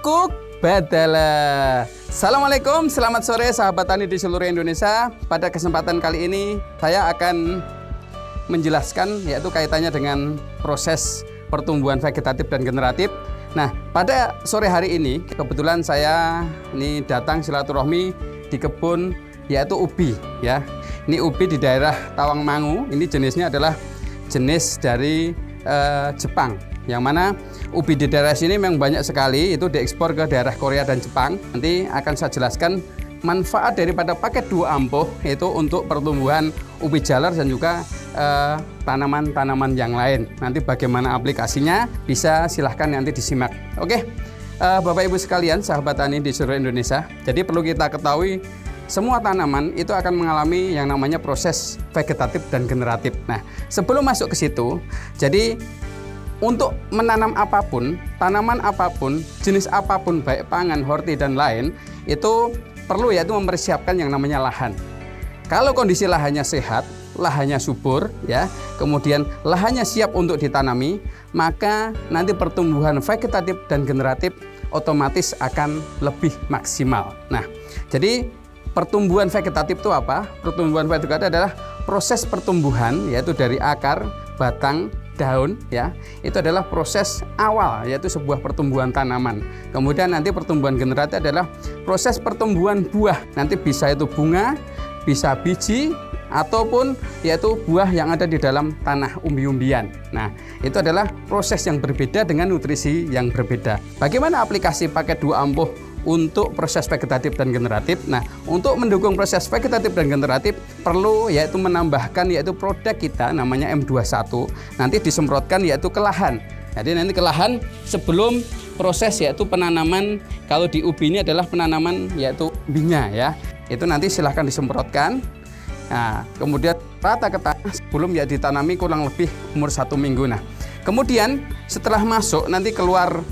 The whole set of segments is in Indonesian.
Pupuk Badala. Assalamualaikum, selamat sore sahabat tani di seluruh Indonesia. Pada kesempatan kali ini saya akan menjelaskan yaitu kaitannya dengan proses pertumbuhan vegetatif dan generatif. Nah, pada sore hari ini kebetulan saya ini datang silaturahmi di kebun yaitu ubi ya. Ini ubi di daerah Tawangmangu. Ini jenisnya adalah jenis dari Jepang. Yang mana ubi di daerah sini memang banyak sekali, itu diekspor ke daerah Korea dan Jepang. Nanti akan saya jelaskan manfaat daripada paket 2 ampuh itu untuk pertumbuhan ubi jalar dan juga tanaman-tanaman yang lain. Nanti bagaimana aplikasinya bisa silahkan nanti disimak. Oke, Bapak Ibu sekalian, sahabat tani di seluruh Indonesia. Jadi perlu kita ketahui semua tanaman itu akan mengalami yang namanya proses vegetatif dan generatif. Nah, sebelum masuk ke situ, jadi untuk menanam apapun, tanaman apapun, jenis apapun, baik pangan, horti, dan lain, itu perlu yaitu mempersiapkan yang namanya lahan. Kalau kondisi lahannya sehat, lahannya subur, ya, kemudian lahannya siap untuk ditanami, maka nanti pertumbuhan vegetatif dan generatif otomatis akan lebih maksimal. Nah, jadi pertumbuhan vegetatif itu apa? Pertumbuhan vegetatif adalah proses pertumbuhan yaitu dari akar, batang, daun ya. Itu adalah proses awal yaitu sebuah pertumbuhan tanaman. Kemudian nanti pertumbuhan generatif adalah proses pertumbuhan buah. Nanti bisa itu bunga, bisa biji ataupun yaitu buah yang ada di dalam tanah umbi-umbian. Nah, itu adalah proses yang berbeda dengan nutrisi yang berbeda. Bagaimana aplikasi paket 2 ampuh untuk proses vegetatif dan generatif? Nah, untuk mendukung proses vegetatif dan generatif perlu yaitu menambahkan yaitu produk kita namanya M21 nanti disemprotkan yaitu ke lahan. Jadi nanti ke lahan sebelum proses yaitu penanaman. Kalau di ubi ini adalah penanaman yaitu umbinya ya. Itu nanti silahkan disemprotkan. Nah, kemudian rata ke tanah sebelum ya ditanami kurang lebih umur 1 minggu. Nah, kemudian setelah masuk nanti keluar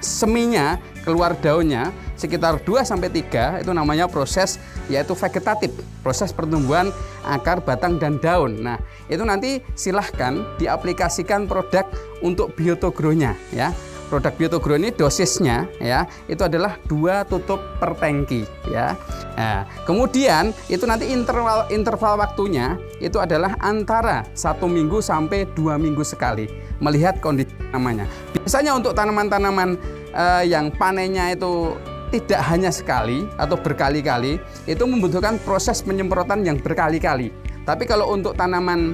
seminya, keluar daunnya sekitar 2-3 itu namanya proses yaitu vegetatif, proses pertumbuhan akar, batang, dan daun. Nah, itu nanti silahkan diaplikasikan produk untuk Biotogronya ya. Produk Biotogro ini dosisnya ya itu adalah 2 tutup per tangki ya. Nah, kemudian itu nanti interval waktunya itu adalah antara 1 minggu sampai 2 minggu sekali melihat kondisi namanya. Biasanya untuk tanaman-tanaman yang panennya itu tidak hanya sekali atau berkali-kali, itu membutuhkan proses penyemprotan yang berkali-kali. Tapi kalau untuk tanaman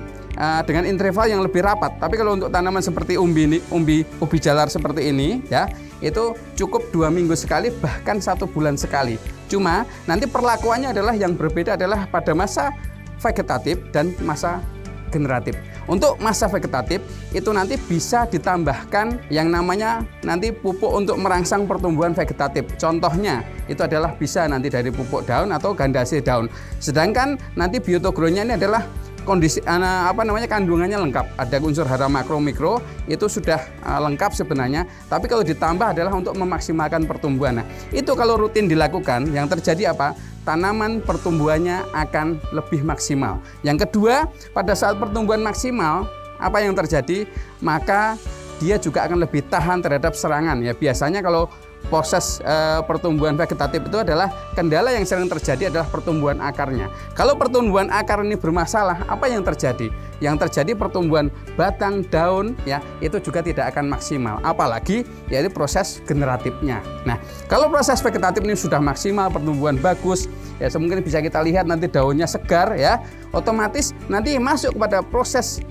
dengan interval yang lebih rapat, tapi kalau untuk tanaman seperti ubi jalar seperti ini ya, itu cukup 2 minggu sekali, bahkan 1 bulan sekali. Cuma nanti perlakuannya adalah yang berbeda adalah pada masa vegetatif dan masa generatif. Untuk masa vegetatif itu nanti bisa ditambahkan yang namanya nanti pupuk untuk merangsang pertumbuhan vegetatif. Contohnya itu adalah bisa nanti dari pupuk daun atau ganda hasil daun. Sedangkan nanti Biotogronya ini adalah kondisi kandungannya lengkap. Ada unsur hara makro mikro itu sudah lengkap sebenarnya. Tapi kalau ditambah adalah untuk memaksimalkan pertumbuhan. Nah, itu kalau rutin dilakukan yang terjadi apa? Tanaman pertumbuhannya akan lebih maksimal. Yang kedua, pada saat pertumbuhan maksimal, apa yang terjadi? Maka dia juga akan lebih tahan terhadap serangan. Ya, biasanya kalau proses pertumbuhan vegetatif itu adalah kendala yang sering terjadi adalah pertumbuhan akarnya. Kalau pertumbuhan akar ini bermasalah, apa yang terjadi? Yang terjadi pertumbuhan batang, daun ya itu juga tidak akan maksimal. Apalagi yaitu proses generatifnya. Nah, kalau proses vegetatif ini sudah maksimal, pertumbuhan bagus, ya mungkin bisa kita lihat nanti daunnya segar ya, otomatis nanti masuk kepada proses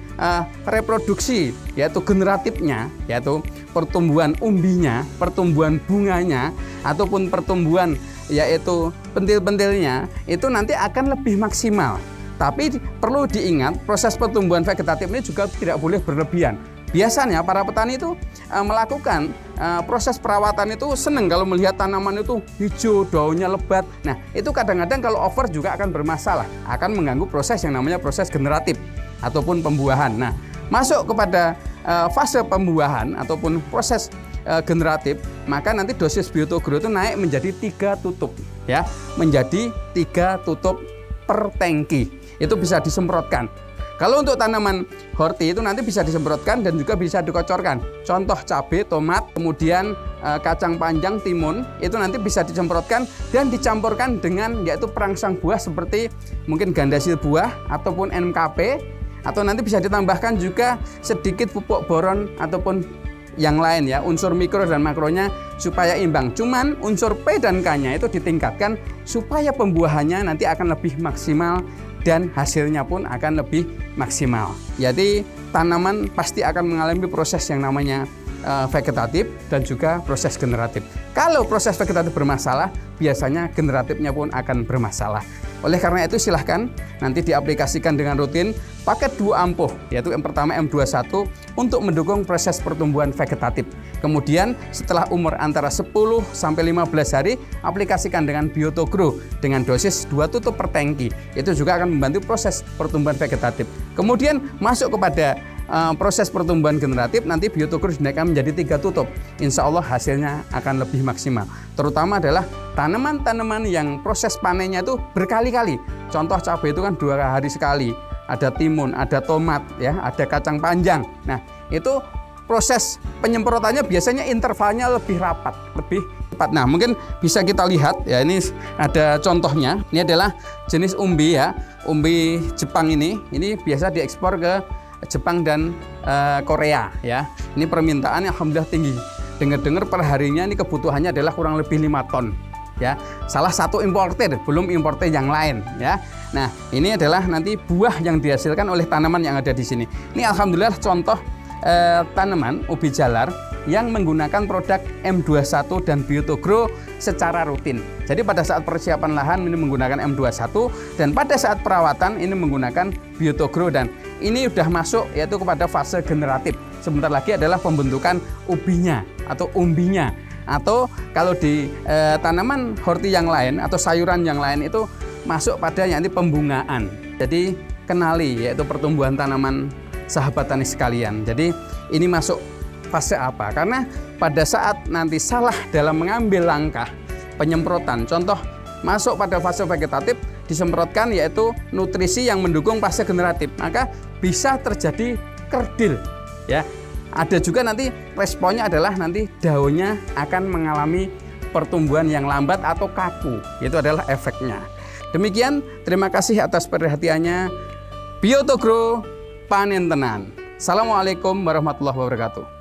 reproduksi yaitu generatifnya, yaitu pertumbuhan umbinya, pertumbuhan bunganya ataupun pertumbuhan yaitu pentil-pentilnya itu nanti akan lebih maksimal. Tapi perlu diingat proses pertumbuhan vegetatif ini juga tidak boleh berlebihan. Biasanya para petani itu melakukan proses perawatan itu senang kalau melihat tanaman itu hijau, daunnya lebat. Nah, itu kadang-kadang kalau over juga akan bermasalah, akan mengganggu proses yang namanya proses generatif ataupun pembuahan. Nah, masuk kepada fase pembuahan ataupun proses generatif, maka nanti dosis Biotogro itu naik menjadi 3 tutup ya, menjadi 3 tutup per tangki. Itu bisa disemprotkan. Kalau untuk tanaman horti itu nanti bisa disemprotkan dan juga bisa dikocorkan. Contoh cabai, tomat, kemudian kacang panjang, timun, itu nanti bisa disemprotkan dan dicampurkan dengan yaitu perangsang buah seperti mungkin gandasil buah ataupun NPK, atau nanti bisa ditambahkan juga sedikit pupuk boron ataupun yang lain ya, unsur mikro dan makronya supaya imbang. Cuman unsur P dan K-nya itu ditingkatkan supaya pembuahannya nanti akan lebih maksimal dan hasilnya pun akan lebih maksimal. Jadi tanaman pasti akan mengalami proses yang namanya vegetatif dan juga proses generatif. Kalau proses vegetatif bermasalah, biasanya generatifnya pun akan bermasalah. Oleh karena itu silahkan nanti diaplikasikan dengan rutin pakai 2 ampuh, yaitu yang pertama M21 untuk mendukung proses pertumbuhan vegetatif. Kemudian setelah umur antara 10 sampai 15 hari aplikasikan dengan Bioto-Grow dengan dosis 2 tutup per tangki. Itu juga akan membantu proses pertumbuhan vegetatif. Kemudian masuk kepada proses pertumbuhan generatif, nanti Bioto-Grow dinaikkan menjadi 3 tutup. Insya Allah hasilnya akan lebih maksimal. Terutama adalah tanaman-tanaman yang proses panennya itu berkali-kali. Contoh cabai itu kan 2 hari sekali. Ada timun, ada tomat, ya, ada kacang panjang. Nah, itu proses penyemprotannya biasanya intervalnya lebih rapat, lebih cepat. Nah, mungkin bisa kita lihat ya, ini ada contohnya. Ini adalah jenis umbi ya, umbi Jepang ini biasa diekspor ke Jepang dan Korea ya. Ini permintaannya alhamdulillah tinggi. Dengar-dengar per harinya ini kebutuhannya adalah kurang lebih 5 ton. Ya, salah satu importer, belum importer yang lain ya. Nah, ini adalah nanti buah yang dihasilkan oleh tanaman yang ada di sini. Ini alhamdulillah contoh tanaman ubi jalar yang menggunakan produk M21 dan Bioto-Grow secara rutin. Jadi pada saat persiapan lahan ini menggunakan M21 dan pada saat perawatan ini menggunakan Bioto-Grow, dan ini sudah masuk yaitu kepada fase generatif. Sebentar lagi adalah pembentukan ubinya atau umbinya. Atau kalau di tanaman horti yang lain atau sayuran yang lain itu masuk pada yang pembungaan. Jadi kenali yaitu pertumbuhan tanaman sahabat tani sekalian. Jadi ini masuk fase apa? Karena pada saat nanti salah dalam mengambil langkah penyemprotan, contoh masuk pada fase vegetatif disemprotkan yaitu nutrisi yang mendukung fase generatif, maka bisa terjadi kerdil ya. Ada juga nanti responnya adalah nanti daunnya akan mengalami pertumbuhan yang lambat atau kaku. Itu adalah efeknya. Demikian, terima kasih atas perhatiannya. Bioto-Grow, panen tenan. Assalamualaikum warahmatullahi wabarakatuh.